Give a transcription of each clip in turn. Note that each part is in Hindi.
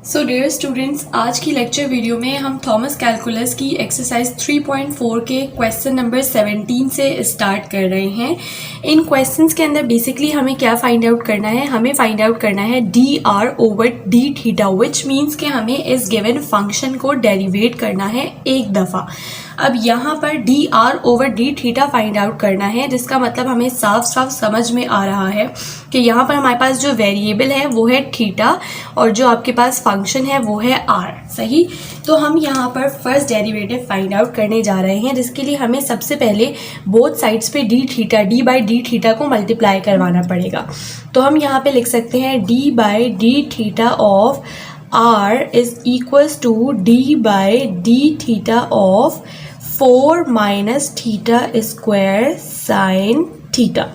सो डियर स्टूडेंट्स, आज की लेक्चर वीडियो में हम थॉमस कैलकुलस की एक्सरसाइज 3.4 के क्वेश्चन नंबर 17 से स्टार्ट कर रहे हैं। इन क्वेश्चंस के अंदर बेसिकली हमें क्या फाइंड आउट करना है? हमें फाइंड आउट करना है d r over d theta, which means कि हमें इस गिवन फंक्शन को डेरिवेट करना है एक दफ़ा। अब यहाँ पर D r over d theta find out करना है, जिसका मतलब हमें साफ साफ समझ में आ रहा है कि यहाँ पर हमारे पास जो वेरिएबल है वो है थीटा और जो आपके पास फंक्शन है वो है आर। सही, तो हम यहाँ पर फर्स्ट डेरिवेटिव फाइंड आउट करने जा रहे हैं, जिसके लिए हमें सबसे पहले बोथ साइड्स पे d theta, d by d theta को मल्टीप्लाई करवाना पड़ेगा। तो हम यहाँ पे लिख सकते हैं d by d theta of r is equals to d by d theta of 4 minus theta square sine theta.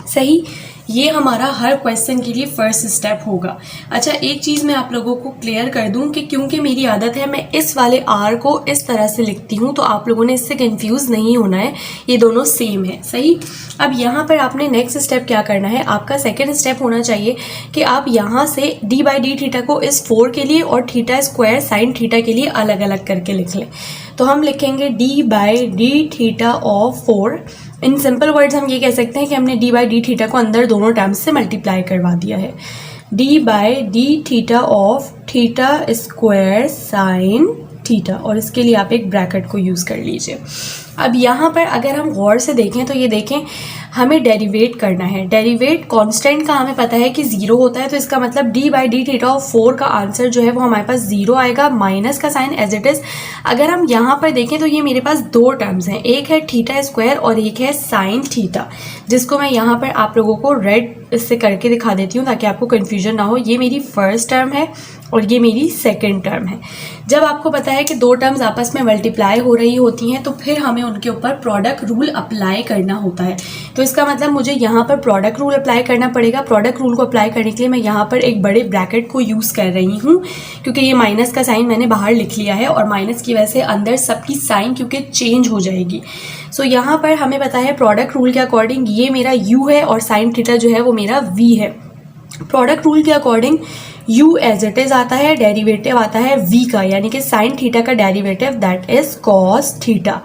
सही, ये हमारा हर क्वेश्चन के लिए फर्स्ट स्टेप होगा। अच्छा, एक चीज़ मैं आप लोगों को क्लियर कर दूं कि क्योंकि मेरी आदत है मैं इस वाले आर को इस तरह से लिखती हूं, तो आप लोगों ने इससे कंफ्यूज नहीं होना है, ये दोनों सेम है। सही, अब यहाँ पर आपने नेक्स्ट स्टेप क्या करना है? आपका सेकेंड स्टेप होना चाहिए कि आप यहाँ से डी बाई डी थीटा को इस 4 के लिए और थीटा स्क्वायर साइन थीटा के लिए अलग अलग करके लिख लें। तो हम लिखेंगे d by d theta of 4। In simple words हम ये कह सकते हैं कि हमने डी बाई डी थीटा को अंदर दोनों टर्म्स से मल्टीप्लाई करवा दिया है। D by d theta of theta square sine theta, और इसके लिए आप एक ब्रैकेट को यूज़ कर लीजिए। अब यहाँ पर अगर हम गौर से देखें तो ये देखें, हमें डेरिवेट करना है। डेरिवेट कांस्टेंट का हमें पता है कि 0 होता है, तो इसका मतलब D by d theta of 4 का आंसर जो है वो हमारे पास 0 आएगा, माइनस का साइन एज इट इज़। अगर हम यहाँ पर देखें तो ये मेरे पास दो टर्म्स हैं, एक है थीटा स्क्वायर और एक है साइन थीटा, जिसको मैं यहाँ पर आप लोगों को रेड इससे करके दिखा देती हूँ ताकि आपको कन्फ्यूजन ना हो। ये मेरी फर्स्ट टर्म है और ये मेरी सेकेंड टर्म है। जब आपको पता है कि दो टर्म्स आपस में मल्टीप्लाई हो रही होती हैं तो फिर हमें उनके ऊपर प्रोडक्ट रूल अप्लाई करना होता है। तो इसका मतलब मुझे यहाँ पर प्रोडक्ट रूल अप्लाई करना पड़ेगा। प्रोडक्ट रूल को अप्लाई करने के लिए मैं यहाँ पर एक बड़े ब्रैकेट को यूज़ कर रही हूँ, क्योंकि ये माइनस का साइन मैंने बाहर लिख लिया है और माइनस की वजह से अंदर सबकी साइन क्योंकि चेंज हो जाएगी। सो यहाँ पर हमें पता है प्रोडक्ट रूल के अकॉर्डिंग ये मेरा u है और साइन थीटा जो है वो मेरा v है। प्रोडक्ट रूल के according u as it is आता है, डेरिवेटिव आता है v का, यानी कि साइन थीटा का derivative that is cos theta.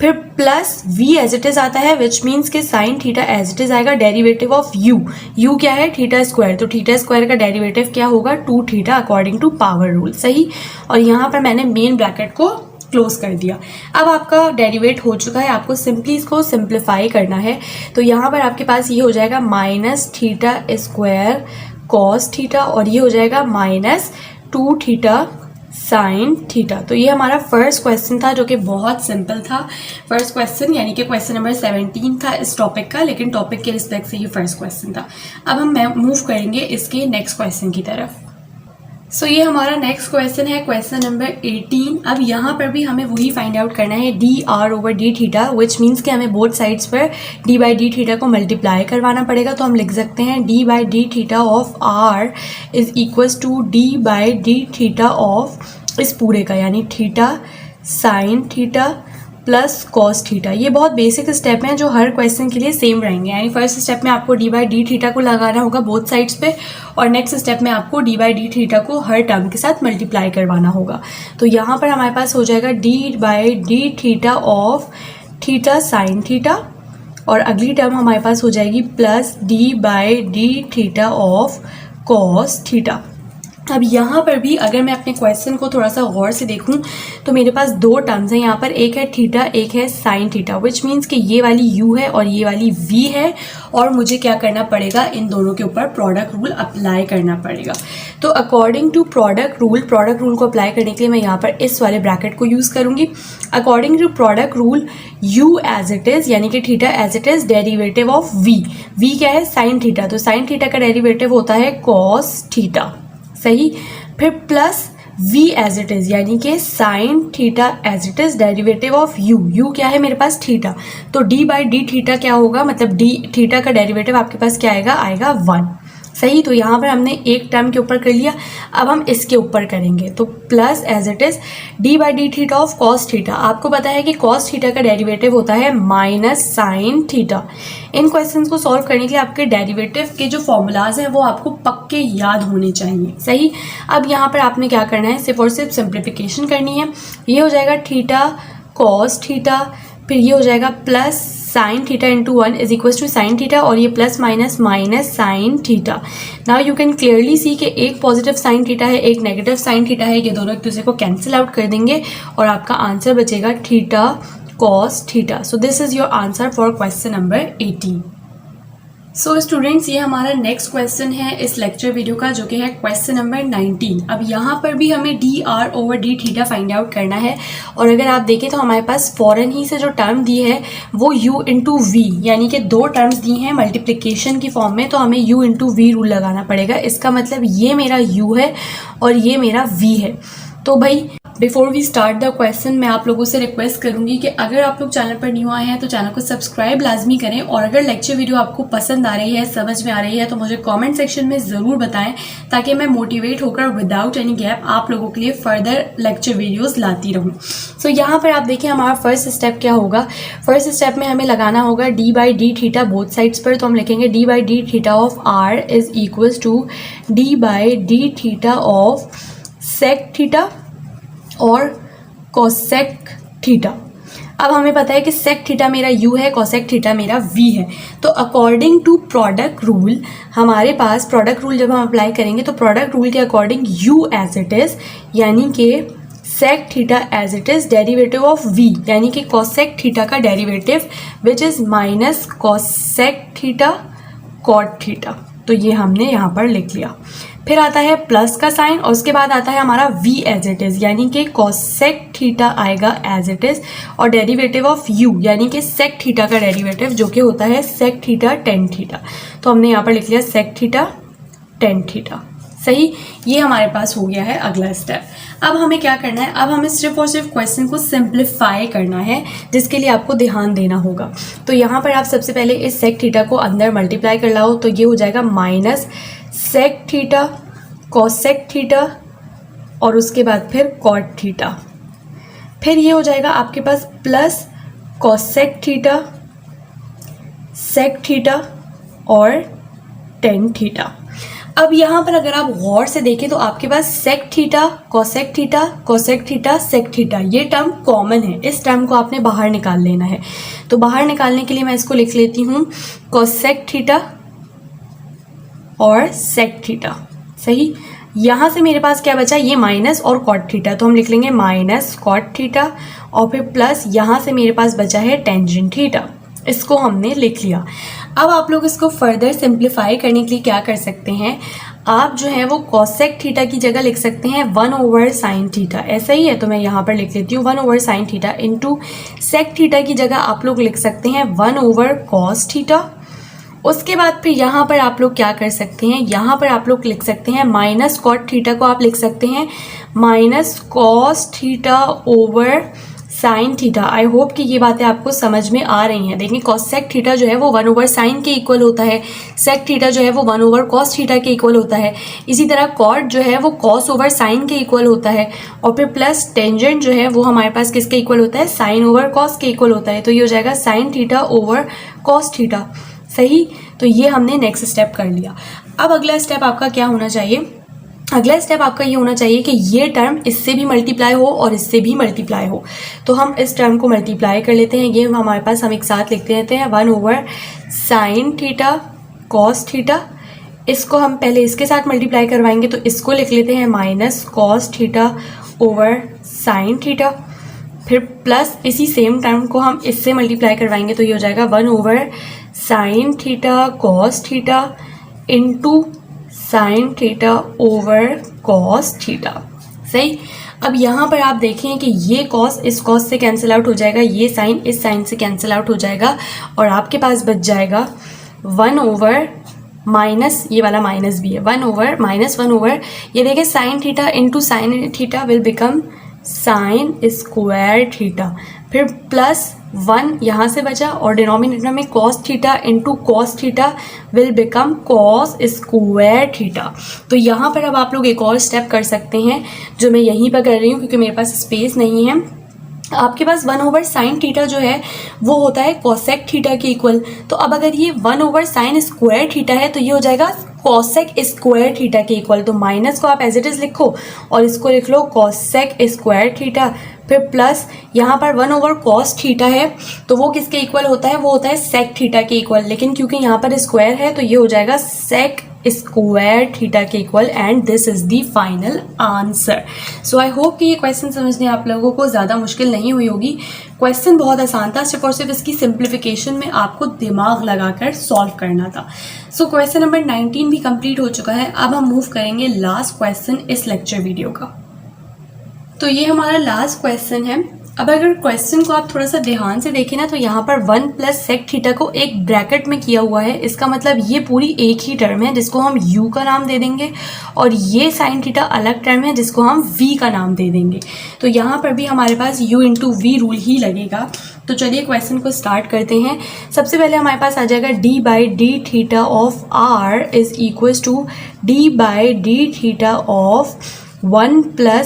फिर plus v as it is आता है, विच मीन्स कि sine theta as it is आएगा, डेरिवेटिव ऑफ u क्या है? Theta square. तो थीटा स्क्वायर का डेरिवेटिव क्या होगा? 2 theta according to power rule. सही, और यहाँ पर मैंने मेन ब्रैकेट को क्लोज कर दिया। अब आपका डेरिवेट हो चुका है, आपको सिंपली इसको सिंप्लीफाई करना है। तो यहाँ पर आपके पास ये हो जाएगा minus theta square cos theta और ये हो जाएगा माइनस 2 थीटा साइन थीटा। तो ये हमारा फर्स्ट क्वेश्चन था, जो कि बहुत सिंपल था। फर्स्ट क्वेश्चन यानी कि क्वेश्चन नंबर 17 था इस टॉपिक का, लेकिन टॉपिक के रिस्पेक्ट से ये फर्स्ट क्वेश्चन था। अब हम मूव करेंगे इसके नेक्स्ट क्वेश्चन की तरफ। सो ये हमारा नेक्स्ट क्वेश्चन है, क्वेश्चन नंबर 18। अब यहाँ पर भी हमें वही फाइंड आउट करना है d r over d theta, which means कि हमें बोथ साइड्स पर डी बाई डी थीटा को मल्टीप्लाई करवाना पड़ेगा। तो हम लिख सकते हैं d by d theta of r is equals to d by d theta of इस पूरे का, यानी theta sine theta plus cos theta. ये बहुत बेसिक स्टेप हैं जो हर क्वेश्चन के लिए सेम रहेंगे। यानी फर्स्ट स्टेप में आपको डी बाई डी थीटा को लगाना होगा बोथ साइड्स पे, और नेक्स्ट स्टेप में आपको डी बाई डी थीटा को हर टर्म के साथ मल्टीप्लाई करवाना होगा। तो यहाँ पर हमारे पास हो जाएगा D by d theta of theta sine theta, और अगली टर्म हमारे पास हो जाएगी plus D by d theta of cos theta. अब यहाँ पर भी अगर मैं अपने क्वेश्चन को थोड़ा सा गौर से देखूँ तो मेरे पास दो टर्म्स हैं यहाँ पर, एक है थीटा एक है साइन थीटा, विच मीन्स कि ये वाली u है और ये वाली v है, और मुझे क्या करना पड़ेगा? इन दोनों के ऊपर प्रोडक्ट रूल अप्लाई करना पड़ेगा। तो अकॉर्डिंग टू प्रोडक्ट रूल को अप्लाई करने के लिए मैं यहाँ पर इस वाले ब्रैकेट को यूज़ करूँगी। According to product rule u as it is, यानी कि theta as it is, derivative of v क्या है? Sine theta. तो साइन थीटा का डेरिवेटिव होता है कॉस थीटा। सही, फिर plus v as it is, यानी कि sine theta as it is, derivative of u क्या है मेरे पास? थीटा। तो d बाई डी थीटा क्या होगा? मतलब d थीटा का डेरिवेटिव आपके पास क्या आएगा? 1। सही। तो यहाँ पर हमने एक टर्म के ऊपर कर लिया, अब हम इसके ऊपर करेंगे तो plus as it is d by d theta of cos theta. आपको पता है कि कॉस थीटा का डेरिवेटिव होता है माइनस साइन थीटा। इन क्वेश्चंस को सॉल्व करने के लिए आपके डेरिवेटिव के जो फॉर्मूलाज हैं वो आपको पक्के याद होने चाहिए। सही। अब यहाँ पर आपने क्या करना है, सिर्फ और सिर्फ सिंप्लीफिकेशन करनी है। ये हो जाएगा थीटा कॉस थीटा, फिर ये हो जाएगा plus sine theta into 1 is equal to sine theta, और ये plus minus minus sine theta. Now you can clearly see कि एक पॉजिटिव साइन थीटा है, एक नेगेटिव साइन थीटा है, ये दोनों एक दूसरे को कैंसिल आउट कर देंगे और आपका आंसर बचेगा theta cos theta. So this is your answer for question number 18। So students, ये हमारा नेक्स्ट क्वेश्चन है इस लेक्चर वीडियो का, जो कि है क्वेश्चन नंबर 19। अब यहाँ पर भी हमें D r over d theta find out करना है, और अगर आप देखें तो हमारे पास फॉरन ही से जो टर्म दी है वो u इंटू वी, यानी कि दो टर्म्स दी हैं मल्टीप्लिकेशन की फॉर्म में, तो हमें u इंटू वी रूल लगाना पड़ेगा। इसका मतलब ये मेरा u है और ये मेरा v है। तो भाई before we start the question, मैं आप लोगों से रिक्वेस्ट करूंगी कि अगर आप लोग चैनल पर न्यू आए हैं तो चैनल को सब्सक्राइब लाजमी करें, और अगर लेक्चर वीडियो आपको पसंद आ रही है, समझ में आ रही है, तो मुझे कमेंट सेक्शन में ज़रूर बताएं, ताकि मैं मोटिवेट होकर विदाउट एनी गैप आप लोगों के लिए फर्दर लेक्चर वीडियोज़ लाती रहूँ। सो यहाँ पर आप देखिए हमारा फर्स्ट स्टेप क्या होगा। फर्स्ट स्टेप में हमें लगाना होगा d by d theta both sides पर, तो हम लिखेंगे d by d theta of r is equals to d by d theta of sec theta और कोसेक थीटा। अब हमें पता है कि सेक थीटा मेरा u है, कोसेक थीटा मेरा v है। तो अकॉर्डिंग टू प्रोडक्ट रूल, हमारे पास प्रोडक्ट रूल जब हम अप्लाई करेंगे तो प्रोडक्ट रूल के according u as it is, यानी कि sec theta as it is derivative of v, यानी कि कोसेक थीटा का derivative which is minus cosec theta cot theta. तो ये हमने यहाँ पर लिख लिया। फिर आता है प्लस का साइन, और उसके बाद आता है हमारा v एज इट इज, यानी कि कोसेक थीटा आएगा एज इट इज, और डेरिवेटिव ऑफ u यानी कि सेक थीटा का डेरिवेटिव जो कि होता है सेक थीटा टेन थीटा। तो हमने यहाँ पर लिख लिया सेक थीटा टेन थीटा। सही। ये हमारे पास हो गया है अगला स्टेप। अब हमें क्या करना है, अब हमें सिर्फ और सिर्फ क्वेश्चन को सिंप्लीफाई करना है, जिसके लिए आपको ध्यान देना होगा। तो यहाँ पर आप सबसे पहले इस सेक थीटा को अंदर मल्टीप्लाई कर लाओ, तो ये हो जाएगा minus sec theta cosec theta और उसके बाद फिर कॉट थीटा। फिर ये हो जाएगा आपके पास plus cosec theta sec theta और टेन थीटा। अब यहाँ पर अगर आप गौर से देखें तो आपके पास sec theta cosec theta cosec theta sec theta, ये टर्म कॉमन है। इस टर्म को आपने बाहर निकाल लेना है। तो बाहर निकालने के लिए मैं इसको लिख लेती हूँ कोसेक थीटा और सेक थीटा। सही। यहाँ से मेरे पास क्या बचा, ये माइनस और कॉट थीटा, तो हम लिख लेंगे माइनस कॉट थीटा, और फिर प्लस यहाँ से मेरे पास बचा है टेंजेंट थीटा। इसको हमने लिख लिया। अब आप लोग इसको फर्दर सिंप्लीफाई करने के लिए क्या कर सकते हैं, आप जो है वो कोसेक थीटा की जगह लिख सकते हैं 1 ओवर साइन थीटा। ऐसा ही है, तो मैं यहाँ पर लिख लेती हूँ 1 over sine theta into sec theta की जगह आप लोग लिख सकते हैं 1 ओवर कॉस थीटा। उसके बाद फिर यहाँ पर आप लोग क्या कर सकते हैं, यहाँ पर आप लोग लिख सकते हैं माइनस कॉट थीटा को आप लिख सकते हैं minus cos theta over sine theta. आई होप कि ये बातें आपको समझ में आ रही हैं। देखिए कोसेक थीटा जो है वो 1 ओवर साइन के इक्वल होता है, सेक थीटा जो है वो 1 ओवर कॉस थीटा के इक्वल होता है। इसी तरह कॉट जो है वो कॉस ओवर साइन के इक्वल होता है, और फिर प्लस टेंजेंट जो है वो हमारे पास किसके इक्वल होता है, साइन ओवर कॉस के इक्वल होता है। तो ये हो जाएगा sine theta over cos theta. सही। तो ये हमने नेक्स्ट स्टेप कर लिया। अब अगला स्टेप आपका क्या होना चाहिए, अगला स्टेप आपका ये होना चाहिए कि ये टर्म इससे भी मल्टीप्लाई हो और इससे भी मल्टीप्लाई हो। तो हम इस टर्म को मल्टीप्लाई कर लेते हैं। ये हमारे पास हम एक साथ लिखते रहते हैं 1 over sine theta cos theta. इसको हम पहले इसके साथ मल्टीप्लाई करवाएंगे, तो इसको लिख लेते हैं minus cos theta over sine theta. फिर प्लस इसी सेम टर्म को हम इससे मल्टीप्लाई करवाएंगे, तो ये हो जाएगा 1 over sine theta cos theta into sine theta over cos theta. सही। अब यहाँ पर आप देखें कि ये कॉस इस कॉस से कैंसिल आउट हो जाएगा, ये साइन इस साइन से कैंसिल आउट हो जाएगा, और आपके पास बच जाएगा 1 ओवर माइनस, ये वाला माइनस भी है, 1 ओवर माइनस 1 ओवर, ये देखिए sign theta into sine theta will become sine square theta. फिर प्लस 1 यहाँ से बचा और डिनोमिनेटर में cos theta into cos theta will become cos square theta. तो यहाँ पर अब आप लोग एक और स्टेप कर सकते हैं जो मैं यहीं पर कर रही हूँ क्योंकि मेरे पास स्पेस नहीं है। आपके पास 1/sin थीटा जो है वो होता है कोसेक थीटा के इक्वल। तो अब अगर ये 1/sin स्क्वायर थीटा है तो ये हो जाएगा कोसेक स्क्वायर थीटा के इक्वल। तो माइनस को आप एज इट इज लिखो और इसको लिख लो कोसेक स्क्वायर थीटा, फिर प्लस यहाँ पर 1/cos थीटा है तो वो किसके इक्वल होता है, वो होता है सेक थीटा के इक्वल। लेकिन क्योंकि यहाँ पर स्क्वायर है तो ये हो जाएगा सेक स्क्वायर थीटा के equal and this is the final answer. So I hope कि ये क्वेश्चन समझने आप लोगों को ज़्यादा मुश्किल नहीं हुई होगी। क्वेश्चन बहुत आसान था, सिर्फ और सिर्फ इसकी सिंप्लीफिकेशन में आपको दिमाग लगाकर सॉल्व करना था। सो क्वेश्चन नंबर 19 भी कंप्लीट हो चुका है। अब हम मूव करेंगे लास्ट क्वेश्चन इस लेक्चर वीडियो का। तो ये हमारा लास्ट क्वेश्चन है। अब अगर क्वेश्चन को आप थोड़ा सा ध्यान से देखें ना तो यहाँ पर 1 + सेक थीटा को एक ब्रैकेट में किया हुआ है। इसका मतलब ये पूरी एक ही टर्म है जिसको हम u का नाम दे देंगे और ये साइन थीटा अलग टर्म है जिसको हम v का नाम दे देंगे। तो यहाँ पर भी हमारे पास u × v रूल ही लगेगा। तो चलिए क्वेश्चन को स्टार्ट करते हैं। सबसे पहले हमारे पास आ जाएगा d/d theta of r is equal to d/d theta of 1 +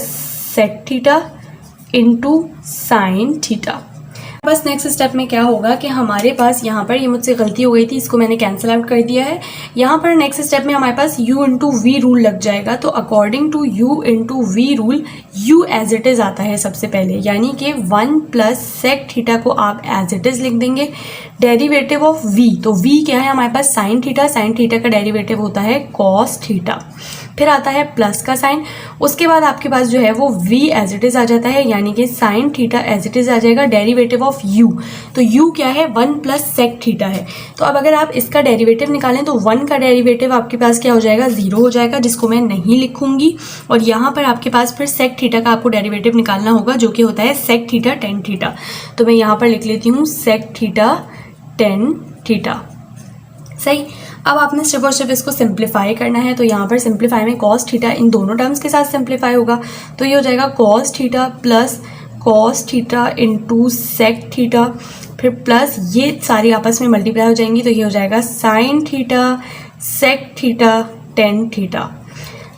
sec theta into sine theta. बस नेक्स्ट स्टेप में क्या होगा कि हमारे पास यहाँ पर ये मुझसे गलती हो गई थी, इसको मैंने कैंसिल आउट कर दिया है। यहाँ पर नेक्स्ट स्टेप में हमारे पास u × v रूल लग जाएगा। तो according to u × v rule u as it is आता है सबसे पहले, यानी कि 1 + सेक थीटा को आप एज इट इज़ लिख देंगे। डेरिवेटिव ऑफ v, तो v क्या है हमारे पास साइन थीटा का डेरिवेटिव होता है कॉस थीटा। फिर आता है प्लस का साइन, उसके बाद आपके पास जो है वो v एज इट इज़ आ जाता है, यानी कि sine theta as it is आ जाएगा। डेरिवेटिव ऑफ u, तो u क्या है 1 + सेक थीटा है। तो अब अगर आप इसका डेरिवेटिव निकालें तो 1 का डेरिवेटिव आपके पास क्या हो जाएगा, 0 हो जाएगा, जिसको मैं नहीं लिखूंगी। और यहाँ पर आपके पास फिर सेक थीटा का आपको डेरिवेटिव निकालना होगा जो कि होता है सेक थीटा टेन थीटा। तो मैं यहाँ पर लिख लेती हूँ सेक थीटा टेन थीटा। सही। अब आपने सिर्फ और सिर्फ इसको सिंप्लीफाई करना है। तो यहाँ पर सिंप्लीफाई में कॉस थीटा इन दोनों टर्म्स के साथ सिंप्लीफाई होगा। तो ये हो जाएगा cos theta plus cos theta into sec theta, फिर प्लस ये सारी आपस में मल्टीप्लाई हो जाएंगी। तो ये हो जाएगा sine theta sec theta tan theta.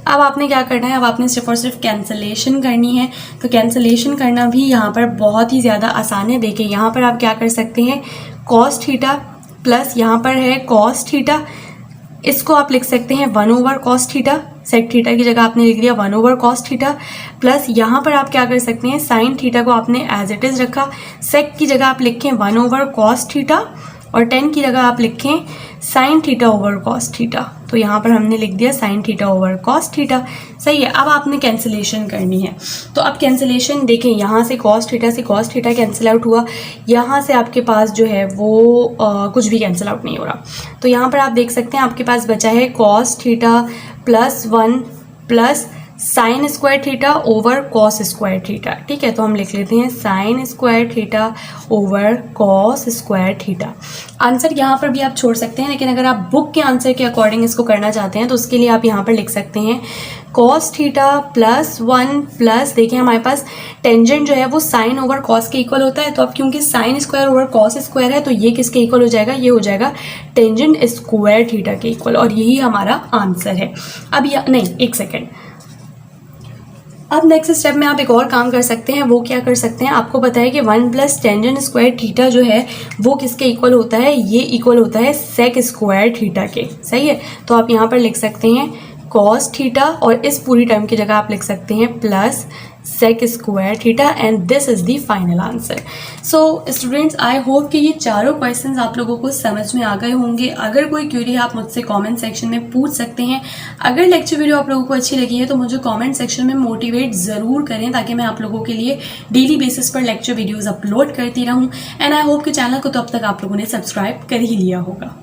अब आपने क्या करना है, अब आपने सिर्फ और सिर्फ कैंसलेशन करनी है। तो कैंसलेशन करना भी यहाँ पर बहुत ही ज़्यादा आसान है। देखिए यहाँ पर आप क्या कर सकते हैं, कॉस थीटा प्लस यहाँ पर है कॉस थीटा, इसको आप लिख सकते हैं 1/cos थीटा। सेक थीटा की जगह आपने लिख दिया 1/cos थीटा, प्लस यहाँ पर आप क्या कर सकते हैं, साइन थीटा को आपने एज इट इज़ रखा, सेक की जगह आप लिखें 1/cos थीटा और टेन की जगह आप लिखें sine theta over cos theta. तो यहाँ पर हमने लिख दिया sine theta over cos theta. सही है। अब आपने कैंसिलेशन करनी है। तो अब कैंसिलेशन देखें, यहाँ से कॉस थीटा कैंसिल आउट हुआ, यहाँ से आपके पास जो है वो कुछ भी कैंसिल आउट नहीं हो रहा। तो यहाँ पर आप देख सकते हैं आपके पास बचा है cos theta plus 1 plus sine square theta over cos square theta. ठीक है, तो हम लिख लेते हैं sine square theta over cos square theta. Answer यहाँ पर भी आप छोड़ सकते हैं, लेकिन अगर आप बुक के आंसर के अकॉर्डिंग इसको करना चाहते हैं तो उसके लिए आप यहाँ पर लिख सकते हैं कॉस थीटा प्लस 1 प्लस, देखिए हमारे पास टेंजेंट जो है वो साइन ओवर कॉस के इक्वल होता है। तो अब क्योंकि sine square over cos square है तो ये किसके इक्वल हो जाएगा, ये हो जाएगा टेंजेंट स्क्वायर थीटा के इक्वल, और यही हमारा आंसर है। अब नहीं, एक सेकेंड, अब नेक्स्ट स्टेप में आप एक और काम कर सकते हैं। वो क्या कर सकते हैं, आपको पता है कि 1 + टेंजेंट स्क्वायर थीटा जो है वो किसके इक्वल होता है, ये इक्वल होता है सेक स्क्वायर थीटा के। सही है। तो आप यहाँ पर लिख सकते हैं कॉस थीटा और इस पूरी टर्म की जगह आप लिख सकते हैं plus sec square theta and this is the final answer. So students, I hope कि ये चारों क्वेश्चंस आप लोगों को समझ में आ गए होंगे। अगर कोई क्यूरी है आप मुझसे कमेंट सेक्शन में पूछ सकते हैं। अगर लेक्चर वीडियो आप लोगों को अच्छी लगी है तो मुझे कमेंट सेक्शन में मोटिवेट ज़रूर करें ताकि मैं आप लोगों के लिए डेली बेसिस पर लेक्चर वीडियोज़ अपलोड करती रहूँ। एंड आई होप कि चैनल को तो अब तक आप लोगों ने सब्सक्राइब कर ही लिया होगा।